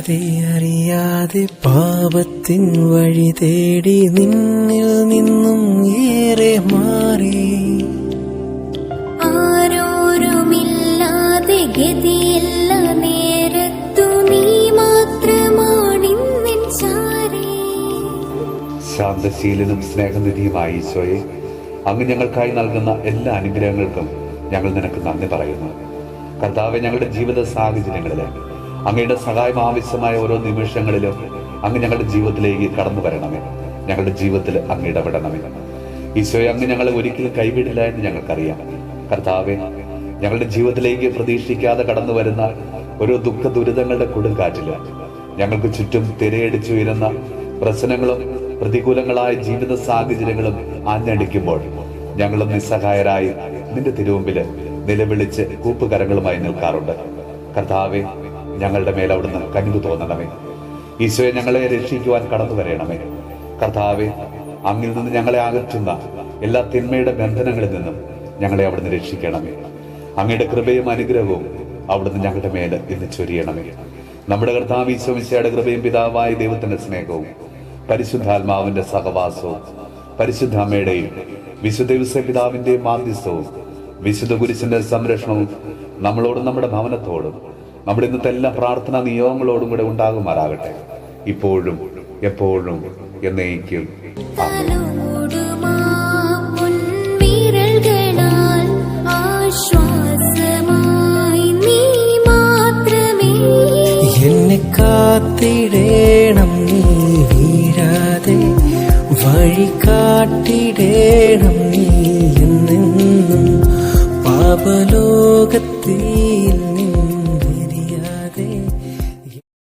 അറിയാതെ പാപത്തിൻ വഴി തേടി നിന്നിൽ നിന്നും ഏറെ മാറി. ആരോരുമില്ലാതെ ഗതിയില്ല നേരത്തു നീ മാത്രമാണിന്നിൻ ചാരേ. ശാന്തശീലനും സ്നേഹനിധിയുമായ ഈശോയെ, അങ്ങ് ഞങ്ങൾക്കായി നൽകുന്ന എല്ലാ അനുഗ്രഹങ്ങൾക്കും ഞങ്ങൾ നിനക്ക് നന്ദി പറയുന്നു. കർത്താവെ, ഞങ്ങളുടെ ജീവിത സാഹചര്യങ്ങളിലെ അങ്ങയുടെ സഹായം ആവശ്യമായ ഓരോ നിമിഷങ്ങളിലും അങ്ങ് ഞങ്ങളുടെ ജീവിതത്തിലേക്ക് കടന്നു വരണമേ. ഞങ്ങളുടെ ജീവിതത്തിൽ അങ്ങ് ഇടപെടണമേ. ഈശോയെ, അങ്ങ് ഞങ്ങളെ ഒരിക്കലും കൈവിടില്ല എന്ന് ഞങ്ങൾക്കറിയാം. കർത്താവെ, ഞങ്ങളുടെ ജീവിതത്തിലേക്ക് പ്രതീക്ഷിക്കാതെ കടന്നു വരുന്ന ഓരോ ദുഃഖ ദുരിതങ്ങളുടെ കൊടുങ്കാറ്റില് ഞങ്ങൾക്ക് ചുറ്റും തിരയടിച്ചുയരുന്ന പ്രശ്നങ്ങളും പ്രതികൂലങ്ങളായ ജീവിത സാഹചര്യങ്ങളും ആഞ്ഞടിക്കുമ്പോൾ ഞങ്ങളും നിസ്സഹായരായി നിന്റെ തിരുമുമ്പില് നിലവിളിച്ച് കൂപ്പുകരങ്ങളുമായി നിൽക്കാറുണ്ട്. കർത്താവെ, ഞങ്ങളുടെ മേൽ അവിടുന്ന് കനിവ് തോന്നണമേ. ഈശോയെ, ഞങ്ങളെ രക്ഷിക്കുവാൻ കടന്നു വരണമേ. കർത്താവെ, അങ്ങിൽ നിന്ന് ഞങ്ങളെ അകറ്റുന്ന എല്ലാ തിന്മയുടെ ബന്ധനങ്ങളിൽ നിന്നും ഞങ്ങളെ അവിടുന്ന് രക്ഷിക്കണമേ. അങ്ങയുടെ കൃപയും അനുഗ്രഹവും അവിടുന്ന് ഞങ്ങളുടെ മേൽ ഇന്ന് ചൊരിയണമേ. നമ്മുടെ കർത്താവ് ഈശോ മിശിഹായുടെ കൃപയും പിതാവായ ദൈവത്തിന്റെ സ്നേഹവും പരിശുദ്ധാത്മാവിന്റെ സഹവാസവും പരിശുദ്ധ അമ്മയുടെയും വിശുദ്ധ ഔസേപ്പ് പിതാവിന്റെയും മാധ്യസ്ഥവും വിശുദ്ധ കുരിശിന്റെ സംരക്ഷണവും നമ്മളോടും നമ്മുടെ ഭവനത്തോടും നമ്മുടെ ഇന്നത്തെ എല്ലാ പ്രാർത്ഥനാ നിയോഗങ്ങളോടും കൂടെ ഉണ്ടാകുമാറാകട്ടെ, ഇപ്പോഴും എപ്പോഴും എന്നേക്കും. എന്നെ കാത്തിടേണം നീ വീഴാതെ, വഴി കാട്ടിടേണം നീ എന്നെന്നും പാപലോകത്തിൽ